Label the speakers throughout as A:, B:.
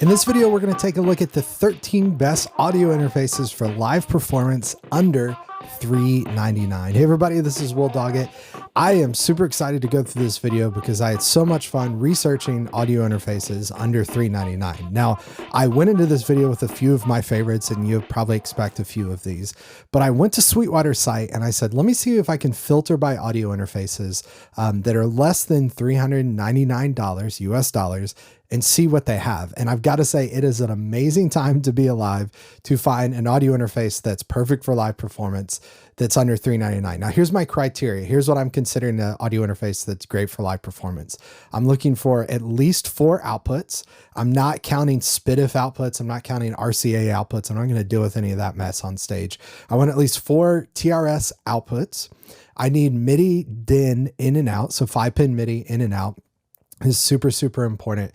A: In this video, we're going to take a look at the 13 best audio interfaces for live performance under $399. Hey everybody, this is Will Doggett. I am super excited to go through this video because I had so much fun researching audio interfaces under $399. Now, I went into this video with a few of my favorites, and you probably expect a few of these, but I went to Sweetwater's site and I said, let me see if I can filter by audio interfaces that are less than $399 US dollars and see what they have. And I've got to say, it is an amazing time to be alive to find an audio interface that's perfect for live performance that's under $399. Now, here's my criteria. Here's what I'm considering an audio interface that's great for live performance. I'm looking for at least 4 outputs. I'm not counting SPDIF outputs. I'm not counting RCA outputs. I'm not going to deal with any of that mess on stage. I want at least 4 TRS outputs. I need MIDI DIN in and out. So 5-pin MIDI in and out is super, super important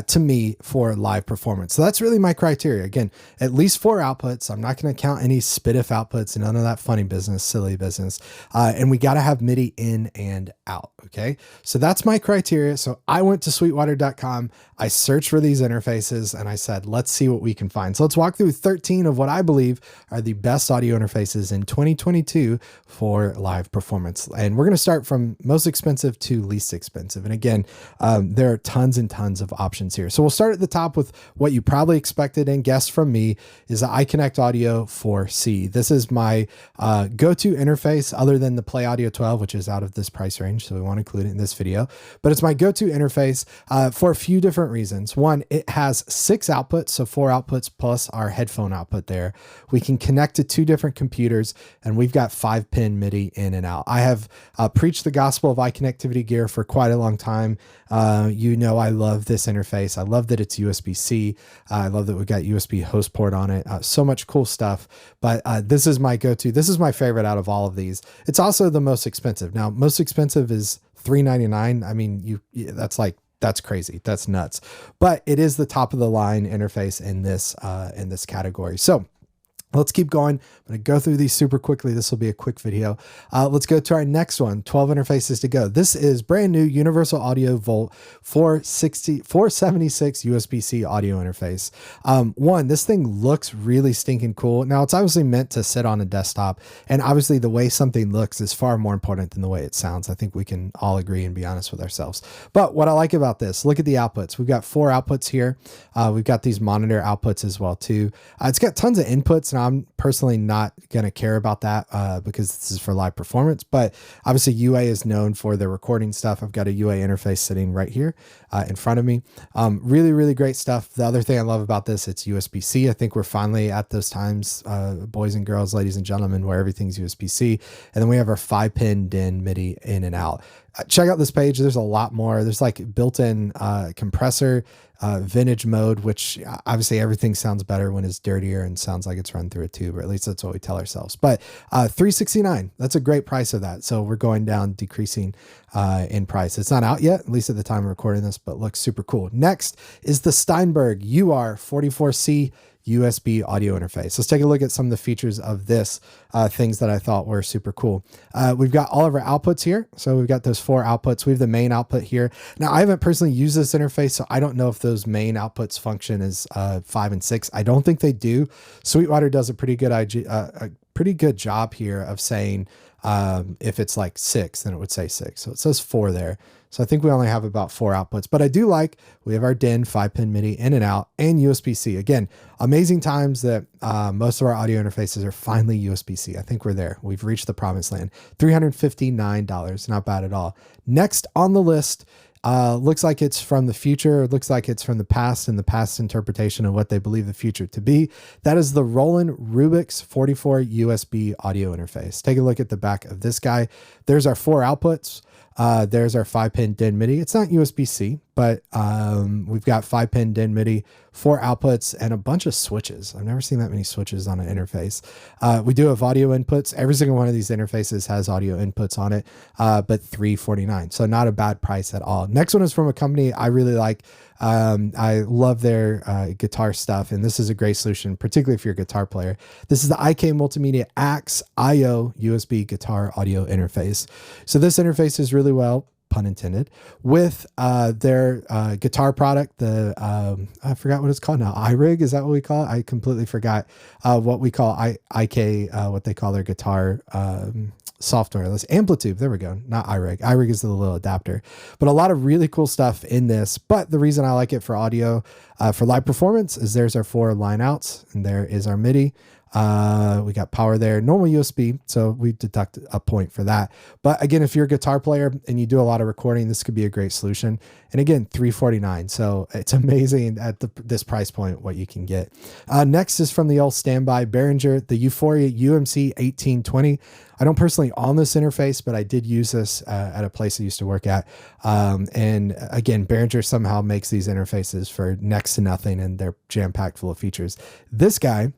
A: to me for live performance. So that's really my criteria. Again, at least 4 outputs. I'm not going to count any SPDIF outputs and none of that funny business, silly business. And we got to have MIDI in and out. Okay. So that's my criteria. So I went to sweetwater.com. I searched for these interfaces and I said, let's see what we can find. So let's walk through 13 of what I believe are the best audio interfaces in 2022 for live performance. And we're going to start from most expensive to least expensive. And again, there are tons and tons of options here. So we'll start at the top with what you probably expected and guessed from me is the Iconnectivity 4C. This is my go-to interface other than the Play Audio 12, which is out of this price range. So we want to include it in this video, but it's my go-to interface for a few different reasons. One, it has 6 outputs. So 4 outputs plus our headphone output there. We can connect to 2 different computers and we've got 5-pin MIDI in and out. I have preached the gospel of Iconnectivity gear for quite a long time. You know, I love this interface. I love that it's USB-C. I love that we've got USB host port on it. So much cool stuff, but this is my go-to. This is my favorite out of all of these. It's also the most expensive. Now, most expensive is $399. I mean, that's crazy. That's nuts, but it is the top of the line interface in this category. So let's keep going. I'm going to go through these super quickly. This will be a quick video. Let's go to our next one, 12 interfaces to go. This is brand new Universal Audio Volt 476 USB-C audio interface. One, this thing looks really stinking cool. Now it's obviously meant to sit on a desktop, and obviously the way something looks is far more important than the way it sounds. I think we can all agree and be honest with ourselves. But what I like about this, look at the outputs. We've got 4 outputs here. We've got these monitor outputs as well too. It's got tons of inputs. Now I'm personally not going to care about that because this is for live performance, but obviously UA is known for their recording stuff. I've got a UA interface sitting right here in front of me. Really, really great stuff. The other thing I love about this, it's USB-C. I think we're finally at those times, boys and girls, ladies and gentlemen, where everything's USB-C. And then we have our 5-pin DIN MIDI in and out. Check out this page. There's a lot more. There's like built-in compressor, vintage mode, which obviously everything sounds better when it's dirtier and sounds like it's run through a tube, or at least that's what we tell ourselves. But $369, that's a great price of that. So we're going down, decreasing in price. It's not out yet, at least at the time of recording this, but looks super cool. Next is the Steinberg UR44C USB audio interface. Let's take a look at some of the features of this, things that I thought were super cool. We've got all of our outputs here. So we've got those 4 outputs. We have the main output here. Now I haven't personally used this interface, so I don't know if those main outputs function as 5 and 6. I don't think they do. Sweetwater does a pretty good job here of saying if it's like 6, then it would say 6. So it says 4 there. So I think we only have about 4 outputs, but I do like, we have our DIN, 5-pin MIDI in and out, and USB-C. Again, amazing times that most of our audio interfaces are finally USB-C. I think we're there. We've reached the promised land. $359, not bad at all. Next on the list, looks like it's from the future. It looks like it's from the past and the past interpretation of what they believe the future to be. That is the Roland Rubix 44 USB audio interface. Take a look at the back of this guy. There's our 4 outputs. There's our 5-pin DIN MIDI. It's not USB-C, but we've got 5-pin DIN MIDI, 4 outputs, and a bunch of switches. I've never seen that many switches on an interface. We do have audio inputs. Every single one of these interfaces has audio inputs on it, but $349. So not a bad price at all. Next one is from a company I really like. I love their guitar stuff, and this is a great solution, particularly if you're a guitar player. This is the Multimedia Axe I USB guitar audio interface. So this interface is really pun intended, with their guitar product, the I forgot what it's called now. iRig, is that what we call it? I completely forgot what we call IK, what they call their guitar software. Let's Amplitude. There we go. Not iRig. iRig is the little adapter, but a lot of really cool stuff in this. But the reason I like it for audio, for live performance, is there's our 4 line outs, and there is our MIDI. We got power there, normal USB, so we deduct a point for that. But again, if you're a guitar player and you do a lot of recording, this could be a great solution. And again, $349, so it's amazing at this price point what you can get. Next is from the old standby Behringer, the UR44C UMC1820. I don't personally own this interface, but I did use this at a place I used to work at. And again, Behringer somehow makes these interfaces for next to nothing, and they're jam-packed full of features. This guy,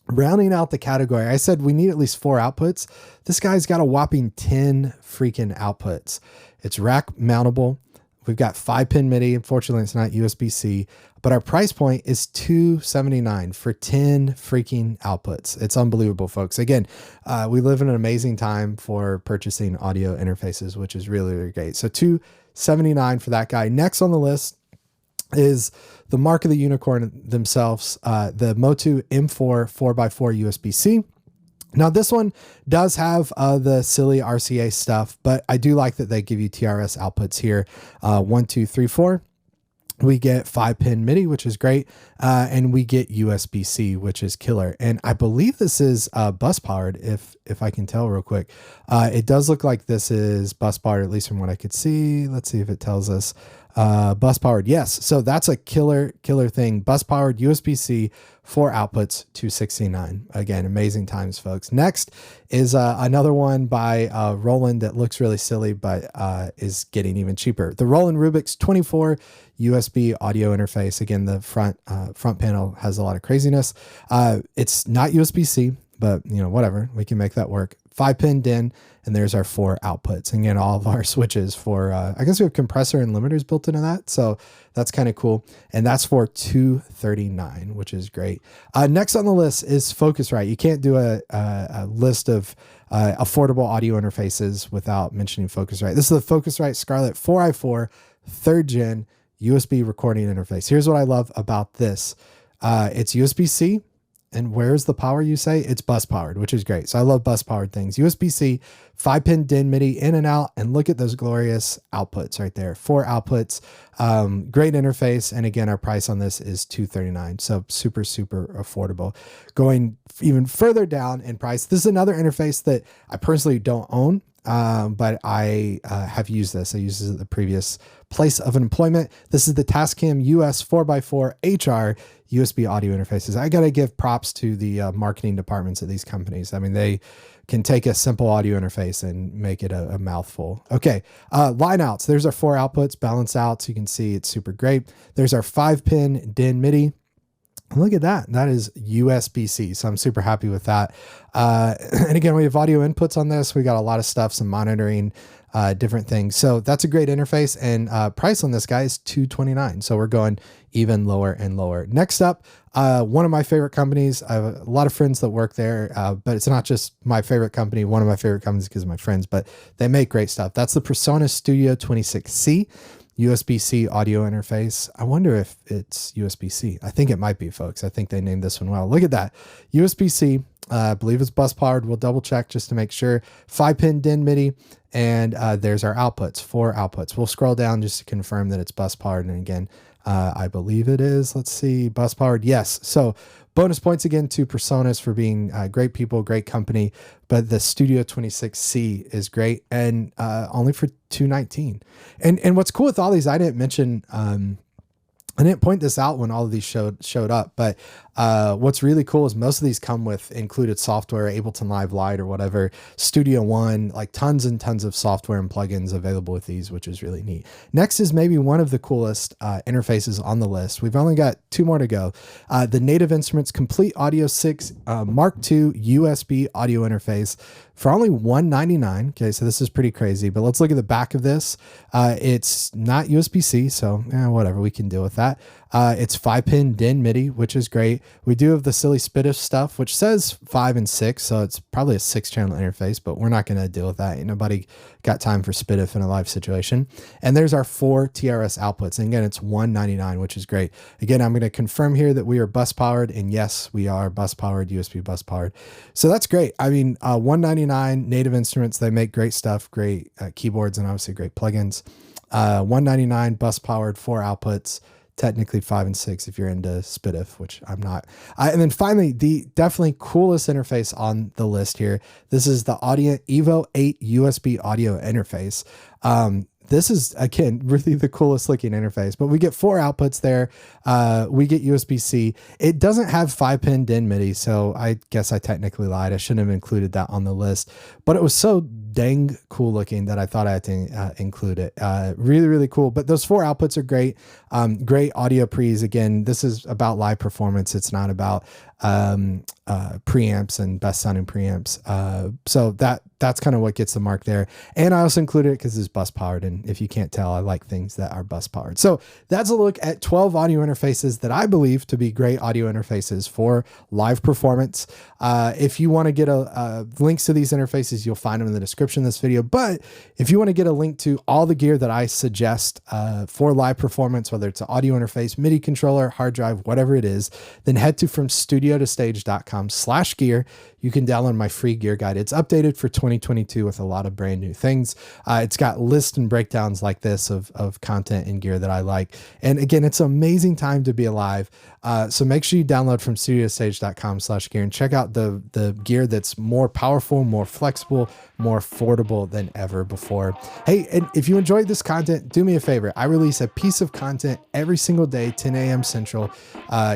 A: rounding out the category, I said we need at least 4 outputs. This guy's got a whopping 10 freaking outputs. It's rack mountable. We've got 5-pin MIDI. Unfortunately, it's not USB-C, but our price point is $279 for 10 freaking outputs. It's unbelievable, folks. Again, we live in an amazing time for purchasing audio interfaces, which is really, really great. So $279 for that guy. Next on the list is the mark of the unicorn themselves, the Motu M4 4x4 USB-C. Now this one does have the silly RCA stuff, but I do like that they give you TRS outputs here. 1, 2, 3, 4. We get 5-pin MIDI, which is great. And we get USB-C, which is killer. And I believe this is bus powered, if I can tell real quick. It does look like this is bus powered, at least from what I could see. Let's see if it tells us. Bus powered. Yes. So that's a killer thing. Bus powered USB-C, 4 outputs, $269. Again, amazing times, folks. Next is another one by Roland that looks really silly, but is getting even cheaper. The Roland Rubix 24 USB audio interface. Again, the front panel has a lot of craziness. It's not USB-C, but you know, whatever, we can make that work. 5-pin DIN, and there's our 4 outputs. And again, all of our switches for, I guess we have compressor and limiters built into that. So that's kind of cool. And that's for $239, which is great. Next on the list is Focusrite. You can't do a list of affordable audio interfaces without mentioning Focusrite. This is the Focusrite Scarlett 4i4 3rd gen USB recording interface. Here's what I love about this. It's USB-C. And where's the power, you say? It's bus powered, which is great. So I love bus powered things. USB-C, 5-pin DIN MIDI in and out, and look at those glorious outputs right there. 4 outputs, great interface. And again, our price on this is $239. So super, super affordable. Going even further down in price, this is another interface that I personally don't own. But I have used this. I used this at the previous place of employment. This is the Tascam US-4x4HR USB audio interfaces. I got to give props to the marketing departments of these companies. I mean, they can take a simple audio interface and make it a mouthful. Okay, line outs. There's our 4 outputs, balance out. So you can see it's super great. There's our 5-pin DIN MIDI. Look at that. That is USB-C. So I'm super happy with that. And again, we have audio inputs on this. We got a lot of stuff, some monitoring, different things. So that's a great interface, and price on this guy is $229. So we're going even lower and lower. Next up, one of my favorite companies. I have a lot of friends that work there, but it's not just my favorite company. One of my favorite companies because of my friends, but they make great stuff. That's the PreSonus Studio 26C. USB-C audio interface. I wonder if it's USB-C. I think it might be, folks. I think they named this one well. Look at that. USB-C, I believe it's bus powered. We'll double check just to make sure. 5-pin DIN MIDI, and there's our outputs, 4 outputs. We'll scroll down just to confirm that it's bus powered. And again, I believe it is. Let's see, bus powered. Yes. So bonus points again to PreSonus for being great people, great company. But the Studio 26C is great, and only for $219. And what's cool with all these, I didn't mention, I didn't point this out when all of these showed up, but what's really cool is most of these come with included software, Ableton Live Lite or whatever, Studio One, like tons and tons of software and plugins available with these, which is really neat. Next is maybe one of the coolest interfaces on the list. We've only got 2 more to go. The Native Instruments Complete Audio 6 Mark II USB audio interface for only $199. Okay, so this is pretty crazy, but let's look at the back of this. It's not USB-C, so whatever, we can deal with that. It's 5-pin DIN MIDI, which is great. We do have the silly Spitif stuff, which says 5 and 6, so it's probably a 6-channel interface, but we're not going to deal with that. Ain't nobody got time for Spitif in a live situation. And there's our 4 TRS outputs. And again, it's $199, which is great. Again, I'm going to confirm here that we are bus powered, and yes, we are bus powered, USB bus powered. So that's great. I mean, $199, Native Instruments, they make great stuff, great keyboards, and obviously great plugins. $199, bus powered, 4 outputs. Technically 5 and 6 if you're into Spitif, which I'm not. And then finally, the definitely coolest interface on the list here. This is the Audient Evo 8 USB audio interface. This is, again, really the coolest looking interface, but we get 4 outputs there. We get USB-C. It doesn't have 5-pin DIN MIDI, so I guess I technically lied. I shouldn't have included that on the list, but it was so dang cool looking that I thought I had to include it. Really, really cool. But those 4 outputs are great. Great audio pre's. Again, this is about live performance. It's not about preamps and best sounding preamps. So that's kind of what gets the mark there. And I also included it because it's bus powered. And if you can't tell, I like things that are bus powered. So that's a look at 12 audio interfaces that I believe to be great audio interfaces for live performance. If you want to get links to these interfaces, you'll find them in the description of this video. But if you want to get a link to all the gear that I suggest for live performance, whether it's an audio interface, MIDI controller, hard drive, whatever it is, then head to FromStudioToStage.com/gear. You can download my free gear guide. It's updated for 2022 with a lot of brand new things. It's got lists and breakdowns like this of content and gear that I like. And again, it's an amazing time to be alive. So make sure you download from StudioToStage.com/gear and check out the gear that's more powerful, more flexible, more affordable than ever before. Hey, and if you enjoyed this content, do me a favor. I release a piece of content every single day, 10 a.m. Central,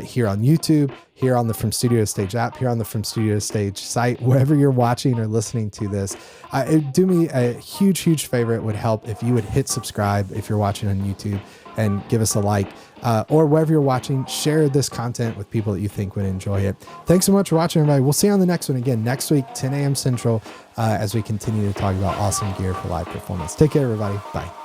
A: here on YouTube, here on the From Studio to Stage app, here on the From Studio to Stage site, wherever you're watching or listening to this. It'd do me a huge, huge favor. It would help if you would hit subscribe if you're watching on YouTube and give us a like, or wherever you're watching, share this content with people that you think would enjoy it. Thanks so much for watching, everybody. We'll see you on the next one again next week, 10 a.m. Central, as we continue to talk about awesome gear for live performance. Take care, everybody. Bye.